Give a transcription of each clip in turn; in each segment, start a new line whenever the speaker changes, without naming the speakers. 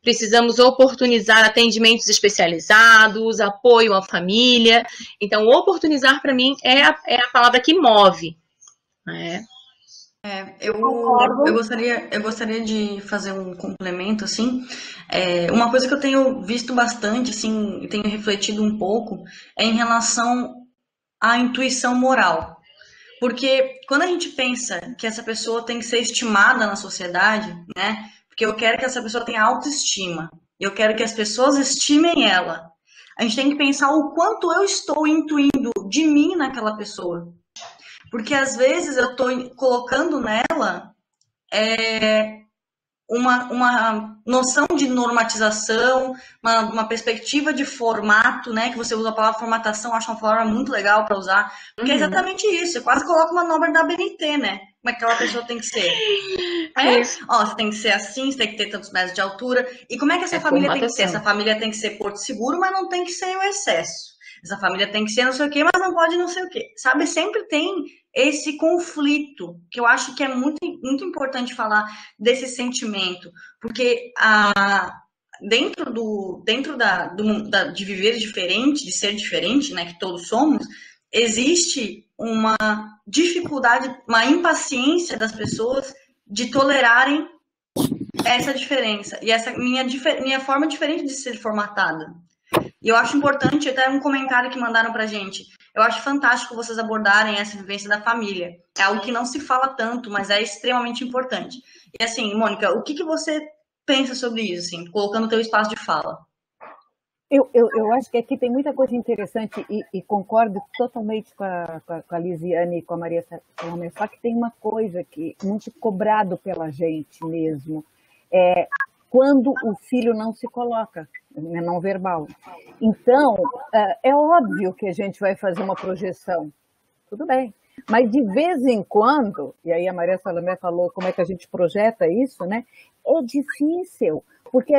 precisamos oportunizar atendimentos especializados, apoio à família. Então, oportunizar, para mim, é a palavra que move, né?
Eu gostaria de fazer um complemento, assim. Uma coisa que eu tenho visto bastante, assim, e tenho refletido um pouco, é em relação à intuição moral. Porque quando a gente pensa que essa pessoa tem que ser estimada na sociedade, né? Porque eu quero que essa pessoa tenha autoestima, eu quero que as pessoas estimem ela. A gente tem que pensar o quanto eu estou intuindo de mim naquela pessoa. Porque às vezes eu estou colocando nela uma noção de normatização, uma perspectiva de formato, né? Que você usa a palavra formatação, acho uma palavra muito legal para usar, porque é exatamente isso, você quase coloca uma norma da ABNT, né? Como é que aquela pessoa tem que ser. Você tem que ser assim, você tem que ter tantos metros de altura. E como é que essa família tem que ser? Essa família tem que ser porto seguro, mas não tem que ser o excesso. Essa família tem que ser não sei o quê, mas não pode não sei o quê. Sabe, sempre tem esse conflito, que eu acho que é muito, muito importante falar desse sentimento, porque dentro de viver diferente, de ser diferente, né, que todos somos, existe uma dificuldade, uma impaciência das pessoas de tolerarem essa diferença, e essa minha forma diferente de ser formatada. E eu acho importante, até um comentário que mandaram pra gente, eu acho fantástico vocês abordarem essa vivência da família. É algo que não se fala tanto, mas é extremamente importante. E assim, Mônica, o que você pensa sobre isso, assim, colocando o teu espaço de fala?
Eu acho que aqui tem muita coisa interessante e concordo totalmente com a Lisiane e com a Maria Salomé, só que tem uma coisa que muito cobrado pela gente mesmo, quando o filho não se coloca, não verbal. Então, é óbvio que a gente vai fazer uma projeção, tudo bem, mas de vez em quando, e aí a Maria Salomé falou como é que a gente projeta isso, né? É difícil, porque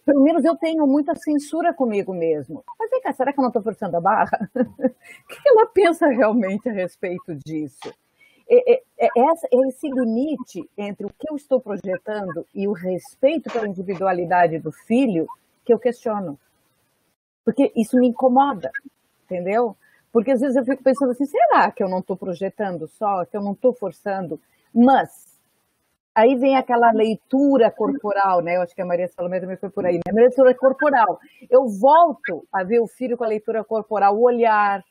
pelo menos eu tenho muita censura comigo mesmo. Mas vem cá, será que eu não estou forçando a barra? O que ela pensa realmente a respeito disso? Esse limite entre o que eu estou projetando e o respeito pela individualidade do filho que eu questiono. Porque isso me incomoda, entendeu? Porque às vezes eu fico pensando assim, será que eu não estou projetando só, que eu não estou forçando? Mas aí vem aquela leitura corporal, né? Eu acho que a Maria Salomé também foi por aí, né? A leitura corporal. Eu volto a ver o filho com a leitura corporal, o olhar,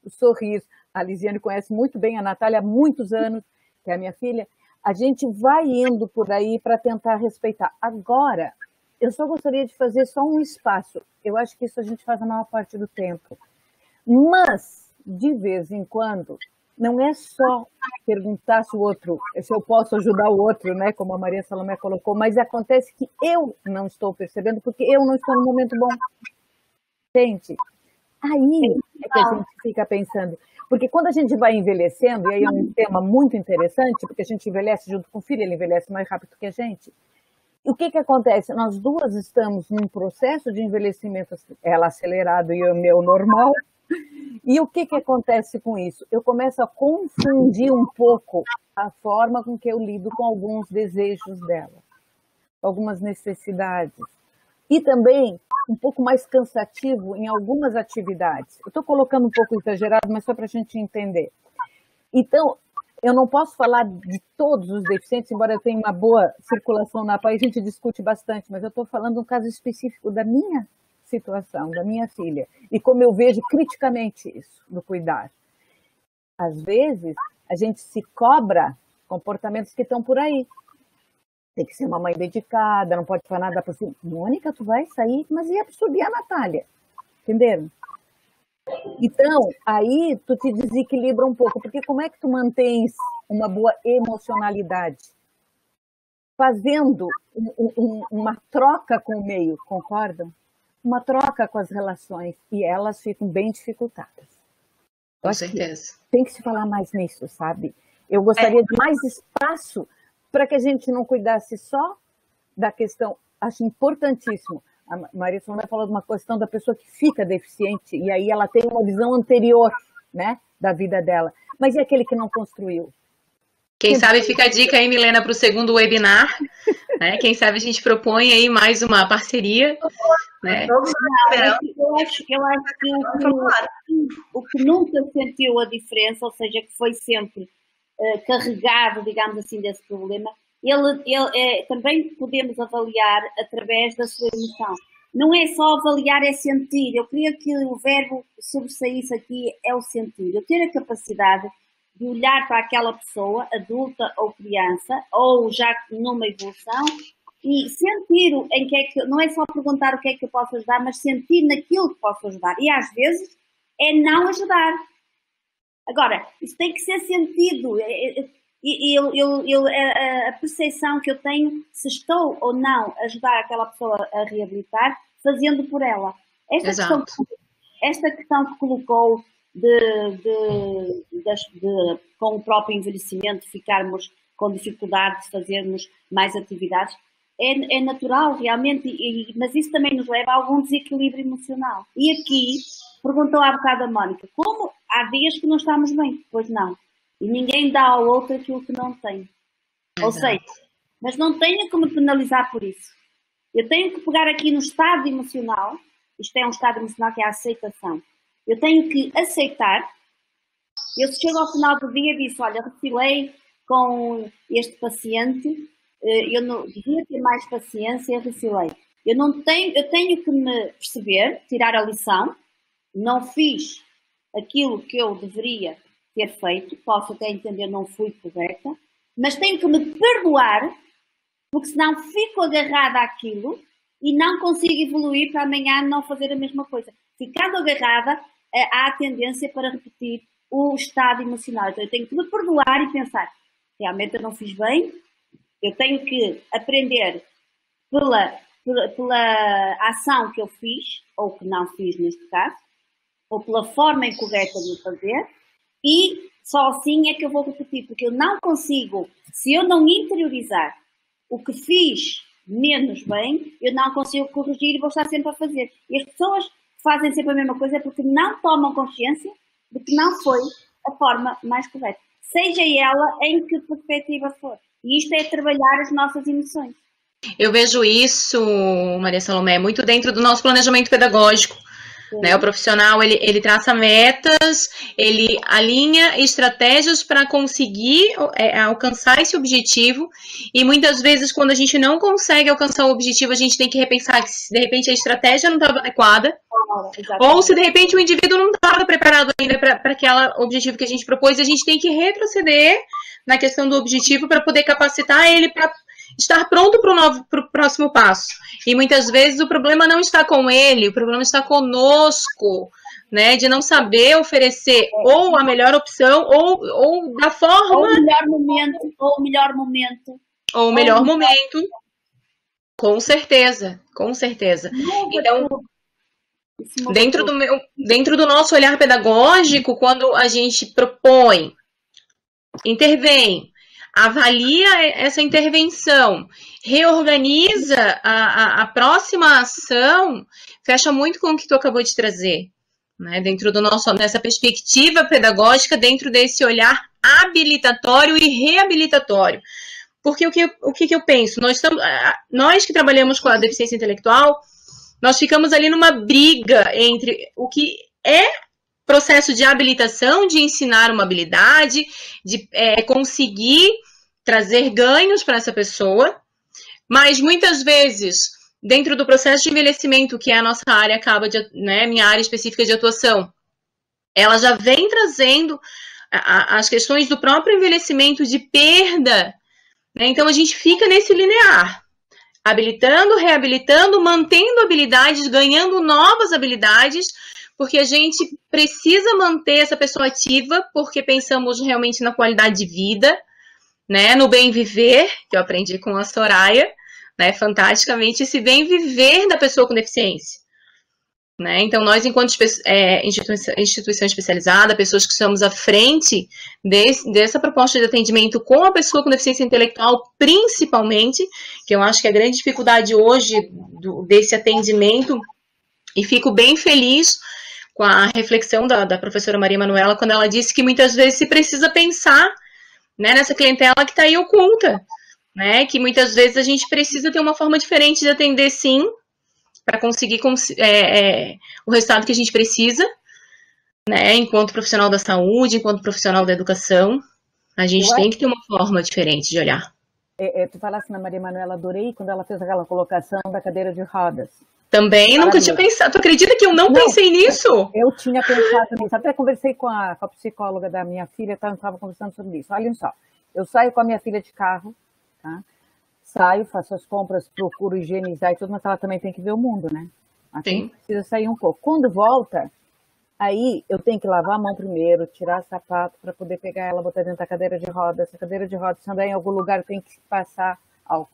o sorriso. A Lisiane conhece muito bem a Natália há muitos anos, que é a minha filha. A gente vai indo por aí para tentar respeitar. Agora, eu só gostaria de fazer só um espaço. Eu acho que isso a gente faz a maior parte do tempo. Mas, de vez em quando, não é só perguntar se eu posso ajudar o outro, né, como a Maria Salomé colocou, mas acontece que eu não estou percebendo, porque eu não estou no momento bom. Gente, aí é que a gente fica pensando. Porque quando a gente vai envelhecendo, e aí é um tema muito interessante, porque a gente envelhece junto com o filho, ele envelhece mais rápido que a gente. E o que acontece? Nós duas estamos num processo de envelhecimento, ela acelerado e o meu normal. E o que acontece com isso? Eu começo a confundir um pouco a forma com que eu lido com alguns desejos dela, algumas necessidades. E também um pouco mais cansativo em algumas atividades. Eu estou colocando um pouco exagerado, mas só para a gente entender. Então, eu não posso falar de todos os deficientes, embora eu tenha uma boa circulação na PAI, a gente discute bastante, mas eu estou falando de um caso específico da minha situação, da minha filha, e como eu vejo criticamente isso, do cuidar. Às vezes, a gente se cobra comportamentos que estão por aí. Tem que ser uma mãe dedicada, não pode falar nada para você. Mônica, tu vai sair, mas ia absorver a Natália. Entenderam? Então, aí tu te desequilibra um pouco, porque como é que tu mantens uma boa emocionalidade? Fazendo uma troca com o meio, concordam? Uma troca com as relações, e elas ficam bem dificultadas.
Com certeza.
Tem que se falar mais nisso, sabe? Eu gostaria de mais espaço para que a gente não cuidasse só da questão, acho importantíssimo. A Maria Salomé falou de uma questão da pessoa que fica deficiente, e aí ela tem uma visão anterior, né, da vida dela. Mas e aquele que não construiu?
Quem sabe fica a dica aí, Milena, para o segundo webinar, né? Quem sabe a gente propõe aí mais uma parceria, né?
Eu acho que o que nunca sentiu a diferença, ou seja, que foi sempre carregado, digamos assim, desse problema, também podemos avaliar através da sua emoção. Não é só avaliar, é sentir. Eu queria que o verbo sobressaísse aqui é o sentir. Eu ter a capacidade de olhar para aquela pessoa, adulta ou criança, ou já numa evolução, e sentir em que é que, não é só perguntar o que é que eu posso ajudar, mas sentir naquilo que posso ajudar. E às vezes é não ajudar. Agora, isso tem que ser sentido. A percepção que eu tenho, se estou ou não a ajudar aquela pessoa a reabilitar, fazendo por ela. Esta questão que colocou com o próprio envelhecimento, ficarmos com dificuldade de fazermos mais atividades, é natural, realmente, mas isso também nos leva a algum desequilíbrio emocional. E aqui, perguntou há bocado a Mónica, como há dias que não estamos bem? Pois não. E ninguém dá ao outro aquilo que não tem. Ou seja, mas não tenho que me penalizar por isso. Eu tenho que pegar aqui no estado emocional, isto é um estado emocional que é a aceitação. Eu tenho que aceitar. Eu chego ao final do dia e disse, olha, refilei com este paciente, eu não devia ter mais paciência, refilei. Eu tenho que me perceber, tirar a lição, não fiz aquilo que eu deveria ter feito, posso até entender não fui correta, mas tenho que me perdoar, porque senão fico agarrada àquilo e não consigo evoluir para amanhã não fazer a mesma coisa. Ficando agarrada, há a tendência para repetir o estado emocional. Então eu tenho que me perdoar e pensar, realmente eu não fiz bem, eu tenho que aprender pela ação que eu fiz, ou que não fiz neste caso, ou pela forma incorreta de o fazer, e só assim é que eu vou repetir, porque eu não consigo, se eu não interiorizar o que fiz menos bem, eu não consigo corrigir e vou estar sempre a fazer. E as pessoas que fazem sempre a mesma coisa é porque não tomam consciência de que não foi a forma mais correta. Seja ela em que perspectiva for. E isto é trabalhar as nossas emoções.
Eu vejo isso, Maria Salomé, muito dentro do nosso planejamento pedagógico. Né? O profissional, ele traça metas, ele alinha estratégias para conseguir alcançar esse objetivo, e muitas vezes quando a gente não consegue alcançar o objetivo, a gente tem que repensar que se de repente a estratégia não estava adequada, ou se de repente o indivíduo não estava preparado ainda para aquele objetivo que a gente propôs, a gente tem que retroceder na questão do objetivo para poder capacitar ele para estar pronto para o próximo passo. E muitas vezes o problema não está com ele, o problema está conosco, né? De não saber oferecer ou a melhor opção, ou da forma...
Ou o melhor momento. Com certeza, com certeza.
Então, dentro do nosso olhar pedagógico, quando a gente propõe, intervém, avalia essa intervenção, reorganiza a próxima ação, fecha muito com o que tu acabou de trazer, né? Dentro dessa perspectiva pedagógica, dentro desse olhar habilitatório e reabilitatório. Porque o que eu penso? Nós que trabalhamos com a deficiência intelectual, nós ficamos ali numa briga entre o que é processo de habilitação, de ensinar uma habilidade, de conseguir trazer ganhos para essa pessoa, mas muitas vezes, dentro do processo de envelhecimento, que é a nossa área, minha área específica de atuação, ela já vem trazendo as questões do próprio envelhecimento, de perda, né? Então a gente fica nesse linear, habilitando, reabilitando, mantendo habilidades, ganhando novas habilidades, porque a gente precisa manter essa pessoa ativa, porque pensamos realmente na qualidade de vida, né, no bem viver, que eu aprendi com a Soraya, né, fantasticamente, esse bem viver da pessoa com deficiência. Né? Então, nós, enquanto instituição especializada, pessoas que estamos à frente dessa proposta de atendimento com a pessoa com deficiência intelectual, principalmente, que eu acho que é a grande dificuldade hoje desse atendimento, e fico bem feliz com a reflexão da professora Maria Manuela, quando ela disse que muitas vezes se precisa pensar, né, nessa clientela que está aí oculta, né? Que muitas vezes a gente precisa ter uma forma diferente de atender, sim, para conseguir o resultado que a gente precisa, né? Enquanto profissional da saúde, enquanto profissional da educação, a gente tem que ter uma forma diferente de olhar.
Tu falasse na Maria Manuela, adorei quando ela fez aquela colocação da cadeira de rodas.
Também nunca tinha pensado. Tu acredita que eu não pensei nisso?
Eu tinha pensado nisso. Até conversei com a psicóloga da minha filha, estava conversando sobre isso. Olhem só, eu saio com a minha filha de carro, tá? Saio, faço as compras, procuro higienizar e tudo, mas ela também tem que ver o mundo, né? Assim, precisa sair um pouco. Quando volta, aí eu tenho que lavar a mão primeiro, tirar sapato para poder pegar ela, botar dentro da cadeira de rodas. A cadeira de rodas, se andar em algum lugar, tem que passar álcool.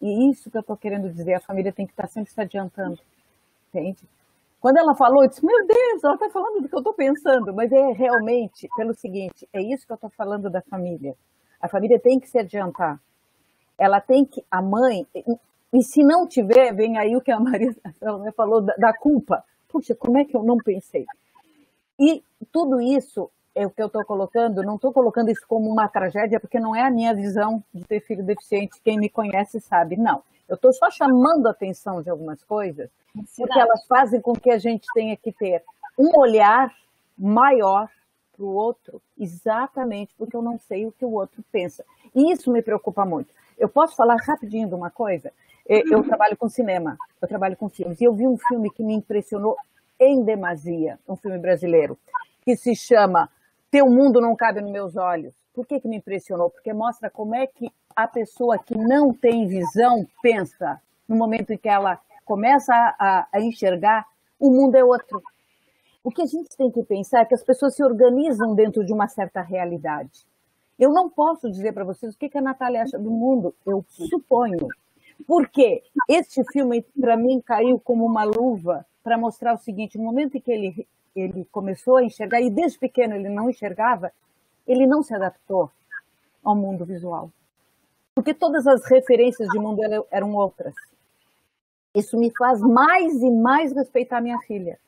E isso que eu estou querendo dizer, a família tem que estar sempre se adiantando, entende? Quando ela falou, eu disse, meu Deus, ela está falando do que eu estou pensando, mas é realmente pelo seguinte, é isso que eu estou falando da família. A família tem que se adiantar. Ela tem que, a mãe, e se não tiver, vem aí o que a Maria falou da culpa. Puxa, como é que eu não pensei? E tudo isso é o que eu estou colocando, não estou colocando isso como uma tragédia, porque não é a minha visão de ter filho deficiente, quem me conhece sabe, não. Eu estou só chamando a atenção de algumas coisas, porque elas fazem com que a gente tenha que ter um olhar maior para o outro, exatamente porque eu não sei o que o outro pensa. E isso me preocupa muito. Eu posso falar rapidinho de uma coisa? Eu trabalho com cinema, eu trabalho com filmes, e eu vi um filme que me impressionou em demasia, um filme brasileiro, que se chama Teu Mundo Não Cabe nos Meus Olhos. Por que me impressionou? Porque mostra como é que a pessoa que não tem visão pensa no momento em que ela começa a enxergar, o mundo é outro. O que a gente tem que pensar é que as pessoas se organizam dentro de uma certa realidade. Eu não posso dizer para vocês o que a Natália acha do mundo, eu suponho. Porque este filme, para mim, caiu como uma luva para mostrar o seguinte, no momento em que ele começou a enxergar, e desde pequeno ele não enxergava, ele não se adaptou ao mundo visual. Porque todas as referências de mundo eram outras. Isso me faz mais e mais respeitar minha filha.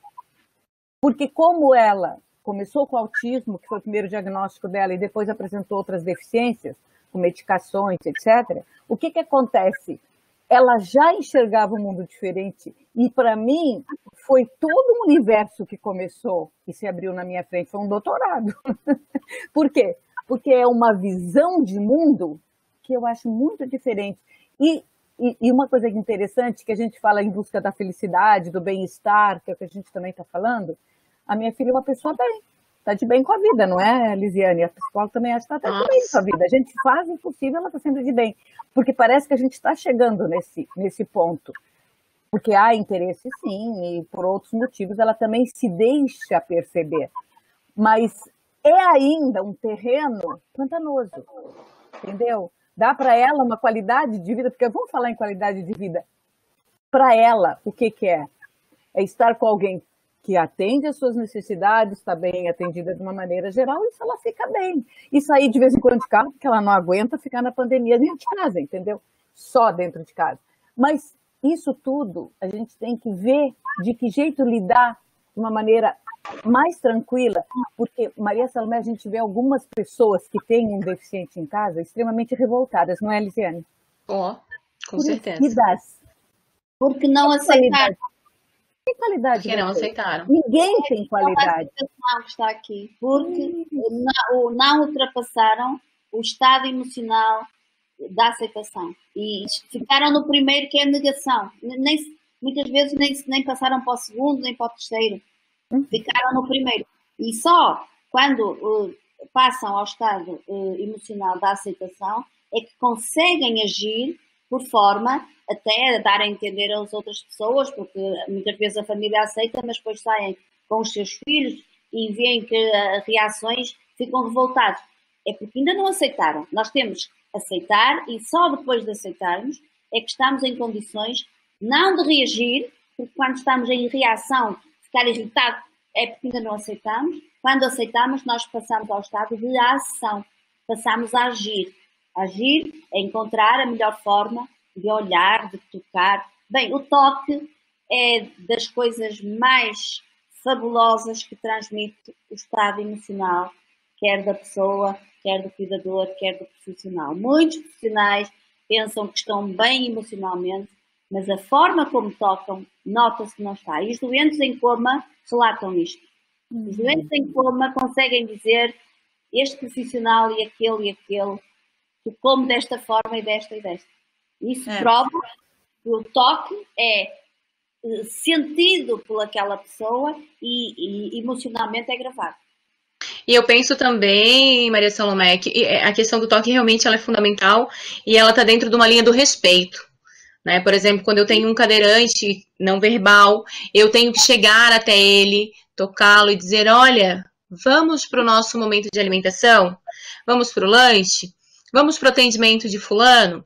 Porque como ela começou com autismo, que foi o primeiro diagnóstico dela, e depois apresentou outras deficiências, com medicações, etc., o que acontece? Ela já enxergava um mundo diferente, e para mim foi todo um universo que começou e se abriu na minha frente, foi um doutorado. Por quê? Porque é uma visão de mundo que eu acho muito diferente. E uma coisa interessante, que a gente fala em busca da felicidade, do bem-estar, que é o que a gente também está falando, a minha filha é uma pessoa bem, está de bem com a vida, não é, Lisiane? A psicóloga também acha que está de bem com a vida. A gente faz o possível, ela está sempre de bem. Porque parece que a gente está chegando nesse ponto. Porque há interesse, sim, e por outros motivos ela também se deixa perceber. Mas é ainda um terreno pantanoso, entendeu? Dá para ela uma qualidade de vida, porque vamos falar em qualidade de vida. Para ela, o que é? É estar com alguém que atende às suas necessidades, está bem atendida de uma maneira geral, isso ela fica bem. E sair de vez em quando de casa, porque ela não aguenta ficar na pandemia dentro de casa, entendeu? Só dentro de casa. Mas isso tudo a gente tem que ver de que jeito lidar de uma maneira mais tranquila, porque, Maria Salomé, a gente vê algumas pessoas que têm um deficiente em casa extremamente revoltadas, não é, Lisiane?
Com certeza.
Porque não aceitaram.
Tem qualidade.
Porque não aceitaram.
Ninguém tem qualidade.
A está aqui, porque não ultrapassaram o estado emocional da aceitação. E ficaram no primeiro, que é a negação. Muitas vezes nem passaram para o segundo, nem para o terceiro. Ficaram no primeiro. E só quando passam ao estado emocional da aceitação é que conseguem agir por forma até a dar a entender às outras pessoas, porque muitas vezes a família aceita, mas depois saem com os seus filhos e veem que as reações ficam revoltados. É porque ainda não aceitaram. Nós temos que aceitar e só depois de aceitarmos é que estamos em condições não de reagir, porque quando estamos em reação, ficar irritado, é porque ainda não aceitamos. Quando aceitamos, nós passamos ao estado de ação, passamos a agir. Agir é encontrar a melhor forma de olhar, de tocar. Bem, o toque é das coisas mais fabulosas que transmite o estado emocional, quer da pessoa, quer do cuidador, quer do profissional. Muitos profissionais pensam que estão bem emocionalmente, mas a forma como tocam, nota-se que não está. E os doentes em coma relatam isto. Os doentes em coma conseguem dizer este profissional e aquele, que como desta forma e desta e desta. Isso prova que o toque é sentido por aquela pessoa e emocionalmente é gravado.
E eu penso também, Maria Salomé, que a questão do toque realmente ela é fundamental e ela está dentro de uma linha do respeito. Né? Por exemplo, quando eu tenho um cadeirante não verbal, eu tenho que chegar até ele, tocá-lo e dizer, olha, vamos para o nosso momento de alimentação? Vamos para o lanche? Vamos para o atendimento de fulano?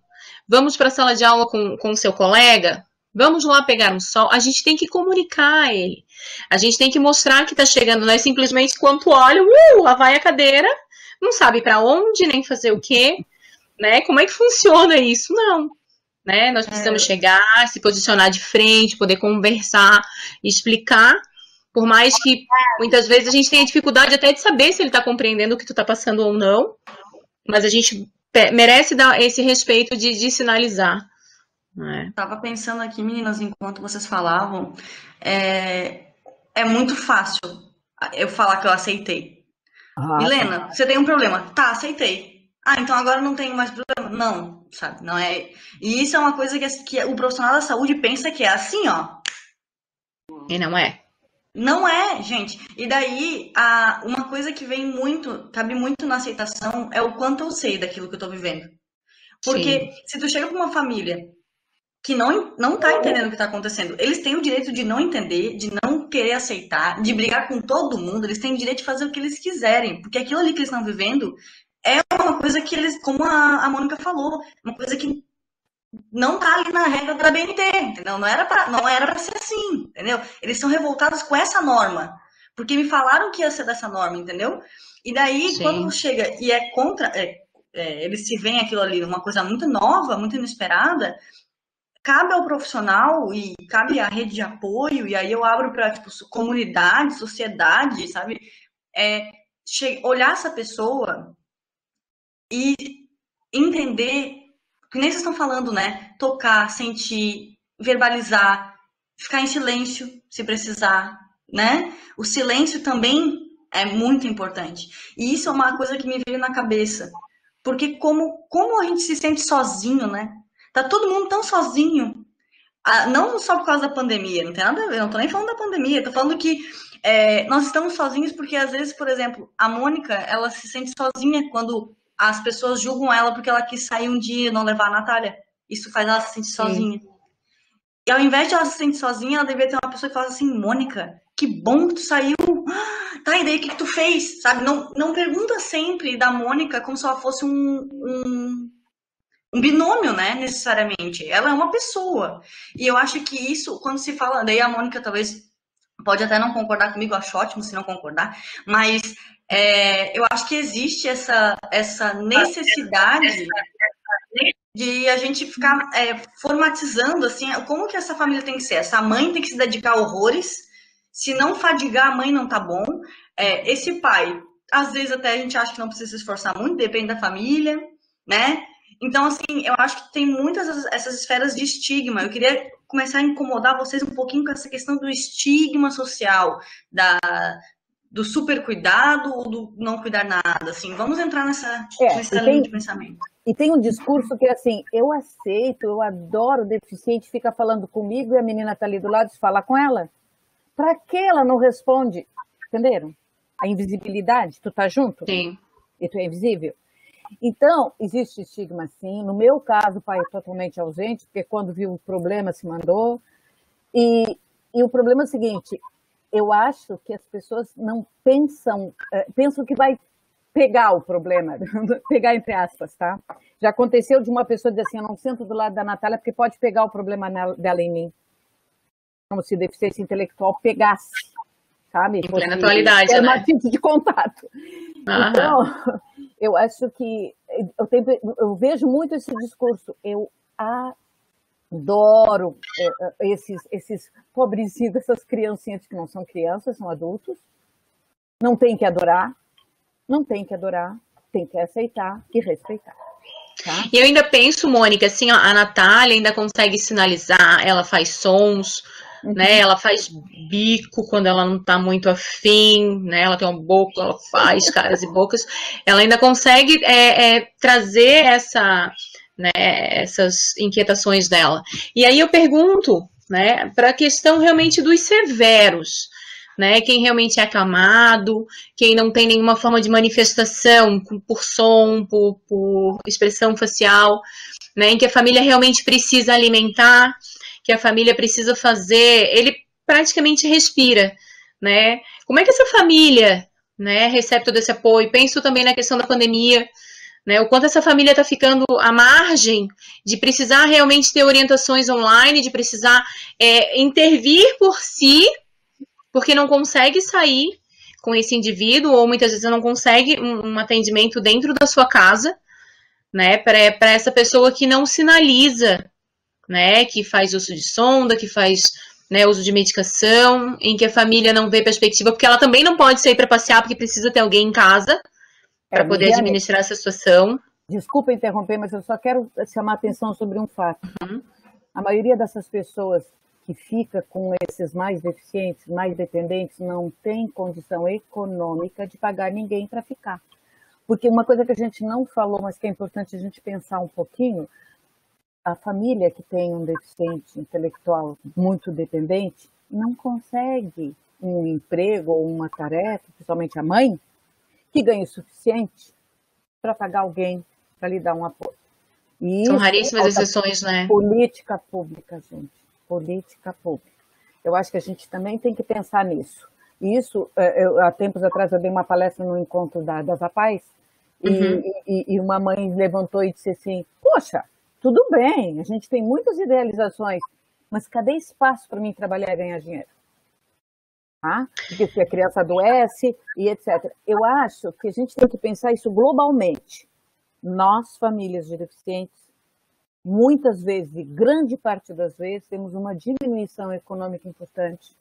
Vamos para a sala de aula com o seu colega? Vamos lá pegar um sol? A gente tem que comunicar a ele. A gente tem que mostrar que está chegando, não é simplesmente quando olha, lá vai a cadeira, não sabe para onde, nem fazer o quê, né? Como é que funciona isso? Não. Né? Nós precisamos chegar, se posicionar de frente, poder conversar, explicar, por mais que muitas vezes a gente tenha dificuldade até de saber se ele está compreendendo o que tu está passando ou não, mas a gente merece dar esse respeito de sinalizar. Né?
Tava pensando aqui, meninas, enquanto vocês falavam, é muito fácil eu falar que eu aceitei. Milena, você tem um problema. Tá, aceitei. Ah, então agora não tenho mais problema. Não, sabe? Não é. E isso é uma coisa que o profissional da saúde pensa que é assim, ó.
E não é.
Não é, gente. E daí, uma coisa que vem muito, cabe muito na aceitação, é o quanto eu sei daquilo que eu tô vivendo. Porque se tu chega pra uma família que não tá entendendo o que tá acontecendo, eles têm o direito de não entender, de não querer aceitar, de brigar com todo mundo, eles têm o direito de fazer o que eles quiserem, porque aquilo ali que eles estão vivendo é uma coisa que eles, como a Mônica falou, uma coisa que não tá ali na regra da BNT, entendeu? Não era pra ser assim, entendeu? Eles são revoltados com essa norma, porque me falaram que ia ser dessa norma, entendeu? E daí, quando chega e é contra, eles se veem aquilo ali, uma coisa muito nova, muito inesperada, cabe ao profissional e cabe à rede de apoio, e aí eu abro para tipo, comunidade, sociedade, sabe? Olhar essa pessoa e entender, que nem vocês estão falando, né? Tocar, sentir, verbalizar, ficar em silêncio se precisar, né? O silêncio também é muito importante. E isso é uma coisa que me veio na cabeça. Porque como a gente se sente sozinho, né? Tá todo mundo tão sozinho. Não só por causa da pandemia, não tem nada a ver, não tô nem falando da pandemia, tô falando que nós estamos sozinhos porque, às vezes, por exemplo, a Mônica, ela se sente sozinha quando as pessoas julgam ela porque ela quis sair um dia e não levar a Natália. Isso faz ela se sentir sozinha. E ao invés de ela se sentir sozinha, ela deveria ter uma pessoa que fala assim, Mônica, que bom que tu saiu. Tá, e daí o que tu fez? Sabe? Não pergunta sempre da Mônica como se ela fosse um binômio, né, necessariamente. Ela é uma pessoa. E eu acho que isso, quando se fala... Daí a Mônica talvez pode até não concordar comigo, eu acho ótimo se não concordar, mas eu acho que existe essa necessidade de a gente ficar formatizando, assim, como que essa família tem que ser. Essa mãe tem que se dedicar a horrores. Se não fadigar, a mãe não tá bom. Esse pai, às vezes até a gente acha que não precisa se esforçar muito, depende da família, né? Então, assim, eu acho que tem muitas essas esferas de estigma. Eu queria começar a incomodar vocês um pouquinho com essa questão do estigma social, do super cuidado ou do não cuidar nada, assim. Vamos entrar nessa linha de pensamento.
E tem um discurso que é assim, eu aceito, eu adoro o deficiente, fica falando comigo e a menina tá ali do lado, fala com ela. Para que ela não responde? Entenderam? A invisibilidade, tu tá junto?
Sim.
E tu é invisível? Então, existe estigma sim. No meu caso, o pai é totalmente ausente, porque quando viu o problema se mandou. E o problema é o seguinte, eu acho que as pessoas não pensam que vai pegar o problema, pegar entre aspas, tá? Já aconteceu de uma pessoa dizer assim, eu não sento do lado da Natália porque pode pegar o problema dela em mim. Como se deficiência intelectual pegasse, sabe?
Em plena atualidade, né?
Dermatite de contato. Então, eu acho que eu vejo muito esse discurso. Eu adoro esses pobrezinhos, essas criancinhas que não são crianças, são adultos. Não tem que adorar, tem que aceitar e respeitar. Tá?
E eu ainda penso, Mônica, assim, ó, a Natália ainda consegue sinalizar, ela faz sons, né? Ela faz bico quando ela não tá muito afim, né? Ela tem uma boca, ela faz caras e bocas. Ela ainda consegue trazer essas inquietações dela. E aí eu pergunto, né, para a questão realmente dos severos, né? Quem realmente é acamado, quem não tem nenhuma forma de manifestação por som, por expressão facial, né? Em que a família realmente precisa alimentar, que a família precisa fazer, ele praticamente respira, né? Como é que essa família, né, recebe todo esse apoio? Penso também na questão da pandemia, né? O quanto essa família está ficando à margem de precisar realmente ter orientações online, de precisar intervir por si, porque não consegue sair com esse indivíduo, ou muitas vezes não consegue um atendimento dentro da sua casa, né, para essa pessoa que não sinaliza, né, que faz uso de sonda, que faz, né, uso de medicação, em que a família não vê perspectiva, porque ela também não pode sair para passear, porque precisa ter alguém em casa para poder administrar essa situação.
Desculpa interromper, mas eu só quero chamar a atenção sobre um fato. A maioria dessas pessoas que fica com esses mais deficientes, mais dependentes, não tem condição econômica de pagar ninguém para ficar. Porque uma coisa que a gente não falou, mas que é importante a gente pensar um pouquinho, a família que tem um deficiente intelectual muito dependente não consegue um emprego ou uma tarefa, principalmente a mãe, que ganhe o suficiente para pagar alguém para lhe dar um apoio. E
são raríssimas exceções, né?
Política pública, gente. Política pública. Eu acho que a gente também tem que pensar nisso. Isso, há tempos atrás eu dei uma palestra no encontro da Zapaz, e uma mãe levantou e disse assim, poxa, tudo bem, a gente tem muitas idealizações, mas cadê espaço para mim trabalhar e ganhar dinheiro? Ah, porque se a criança adoece e etc. Eu acho que a gente tem que pensar isso globalmente. Nós, famílias de deficientes, muitas vezes, e grande parte das vezes, temos uma diminuição econômica importante,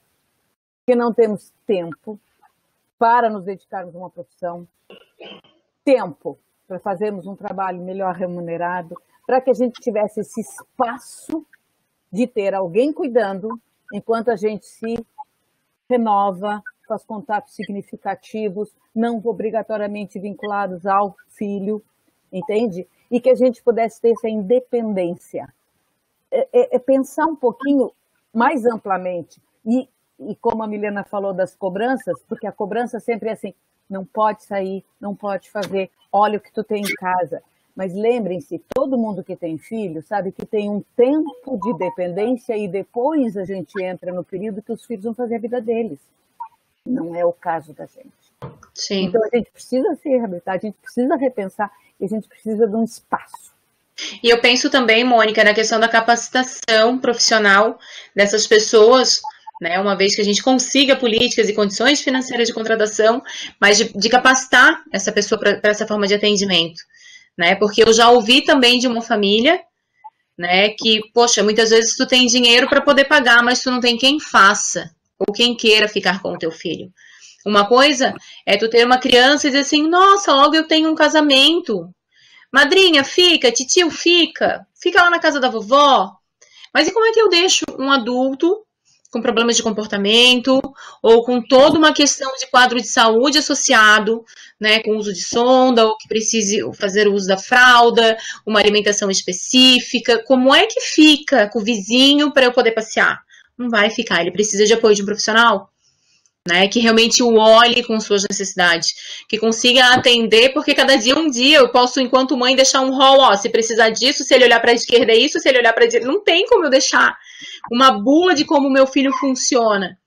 porque não temos tempo para nos dedicarmos a uma profissão, tempo para fazermos um trabalho melhor remunerado, para que a gente tivesse esse espaço de ter alguém cuidando, enquanto a gente se renova, faz contatos significativos, não obrigatoriamente vinculados ao filho, entende? E que a gente pudesse ter essa independência. Pensar um pouquinho mais amplamente. E como a Milena falou das cobranças, porque a cobrança sempre é assim, não pode sair, não pode fazer, olha o que tu tem em casa. Mas lembrem-se, todo mundo que tem filho sabe que tem um tempo de dependência e depois a gente entra no período que os filhos vão fazer a vida deles. Não é o caso da gente.
Sim.
Então a gente precisa se reabilitar, a gente precisa repensar e a gente precisa de um espaço.
E eu penso também, Mônica, na questão da capacitação profissional dessas pessoas, né, uma vez que a gente consiga políticas e condições financeiras de contratação, mas de capacitar essa pessoa para essa forma de atendimento. Né, porque eu já ouvi também de uma família, né, que, poxa, muitas vezes tu tem dinheiro para poder pagar, mas tu não tem quem faça, ou quem queira ficar com o teu filho. Uma coisa é tu ter uma criança e dizer assim, nossa, logo eu tenho um casamento. Madrinha, fica, titio, fica lá na casa da vovó. Mas e como é que eu deixo um adulto com problemas de comportamento ou com toda uma questão de quadro de saúde associado, né, com uso de sonda ou que precise fazer o uso da fralda, uma alimentação específica? Como é que fica com o vizinho para eu poder passear? Não vai ficar, ele precisa de apoio de um profissional, né, que realmente o olhe com suas necessidades, que consiga atender, porque cada dia um dia eu posso, enquanto mãe, deixar um rol, ó, se precisar disso, se ele olhar para a esquerda é isso, se ele olhar para a direita, não tem como eu deixar uma bula de como o meu filho funciona,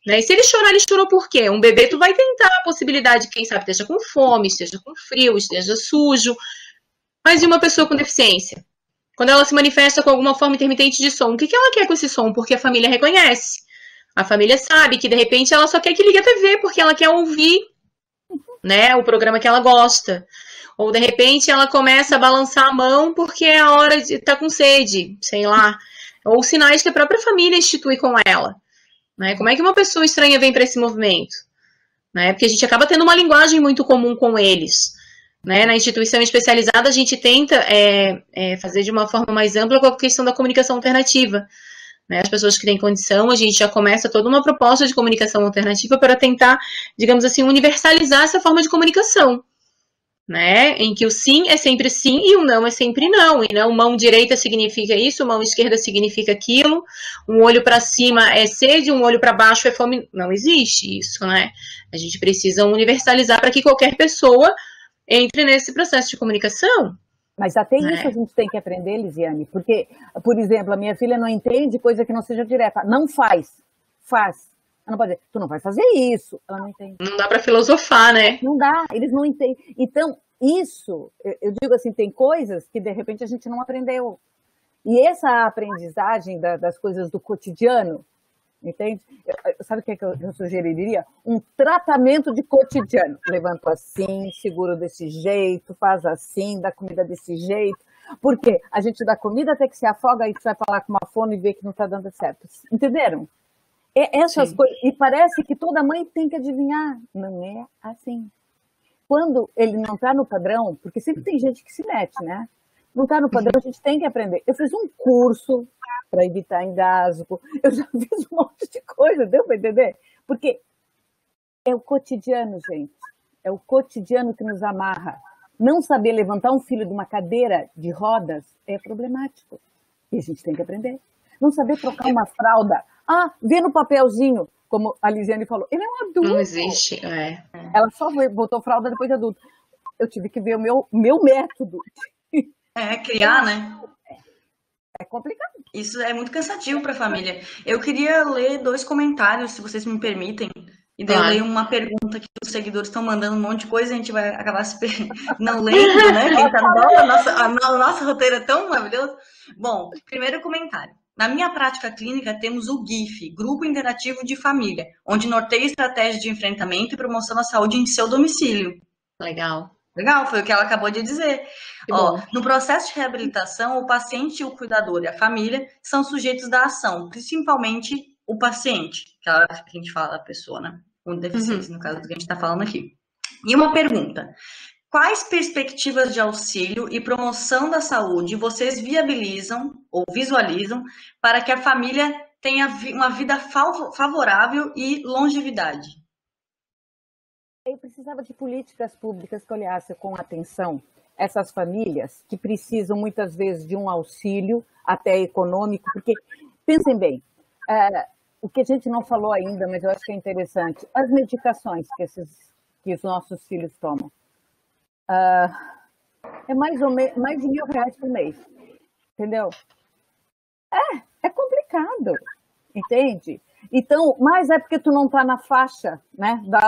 né, e se ele chorar, ele chorou por quê? Um bebê, tu vai tentar a possibilidade, quem sabe, esteja com fome, esteja com frio, esteja sujo, mas e uma pessoa com deficiência? Quando ela se manifesta com alguma forma intermitente de som, o que ela quer com esse som? Porque a família reconhece. A família sabe que, de repente, ela só quer que ligue a TV, porque ela quer ouvir, né, o programa que ela gosta. Ou, de repente, ela começa a balançar a mão porque é a hora de estar com sede, sei lá. Ou sinais que a própria família institui com ela. Né? Como é que uma pessoa estranha vem para esse movimento? Né? Porque a gente acaba tendo uma linguagem muito comum com eles. né? Na instituição especializada, a gente tenta fazer de uma forma mais ampla com a questão da comunicação alternativa. Né? As pessoas que têm condição, a gente já começa toda uma proposta de comunicação alternativa para tentar, digamos assim, universalizar essa forma de comunicação. Né? Em que o sim é sempre sim e o não é sempre não. E não, mão direita significa isso, mão esquerda significa aquilo, um olho para cima é sede, um olho para baixo é fome. Não existe isso, né? A gente precisa universalizar para que qualquer pessoa entre nesse processo de comunicação.
Mas até isso a gente tem que aprender, Lisiane, porque, por exemplo, a minha filha não entende coisa que não seja direta. Não faz, faz. Ela não pode dizer, tu não vai fazer isso. Ela não entende.
Não dá para filosofar, né?
Não dá, eles não entendem. Então, isso, eu digo assim, tem coisas que de repente a gente não aprendeu. E essa aprendizagem das coisas do cotidiano, entende? Sabe o que eu sugeriria? Um tratamento de cotidiano. Levanto assim, seguro desse jeito, faz assim, dá comida desse jeito. Porque a gente dá comida até que se afoga e tu vai falar com uma fome e vê que não está dando certo. Entenderam? Essas coisas. E parece que toda mãe tem que adivinhar. Não é assim. Quando ele não está no padrão, porque sempre tem gente que se mete, né? Não está no padrão, a gente tem que aprender. Eu fiz um curso para evitar engasgo, eu já fiz um monte de coisa, deu para entender? Porque é o cotidiano, gente. É o cotidiano que nos amarra. Não saber levantar um filho de uma cadeira de rodas é problemático. E a gente tem que aprender. Não saber trocar uma fralda. Vê no papelzinho, como a Lisiane falou. Ele é um adulto.
Não existe,
Ela só botou fralda depois de adulto. Eu tive que ver o meu método.
Criar, né?
É complicado.
Isso é muito cansativo para a família. Eu queria ler 2 comentários, se vocês me permitem. E daí eu leio uma pergunta que os seguidores estão mandando um monte de coisa, a gente vai acabar não lendo, né? Quem tá no nosso roteiro é tão maravilhoso. Bom, primeiro comentário. Na minha prática clínica, temos o GIF, Grupo Interativo de Família, onde norteia estratégias de enfrentamento e promoção da saúde em seu domicílio.
Legal.
Legal, foi o que ela acabou de dizer. No processo de reabilitação, o paciente, o cuidador e a família são sujeitos da ação, principalmente o paciente, que a gente fala, a pessoa, né? Com deficiência, no caso do que a gente está falando aqui. E uma pergunta. Quais perspectivas de auxílio e promoção da saúde vocês viabilizam ou visualizam para que a família tenha uma vida favorável e longevidade?
Eu precisava de políticas públicas que olhassem com atenção essas famílias que precisam muitas vezes de um auxílio, até econômico, porque, pensem bem, o que a gente não falou ainda, mas eu acho que é interessante, as medicações que os nossos filhos tomam. É mais de R$1.000 por mês, entendeu? É complicado, entende? Então, mas é porque tu não está na faixa, né, da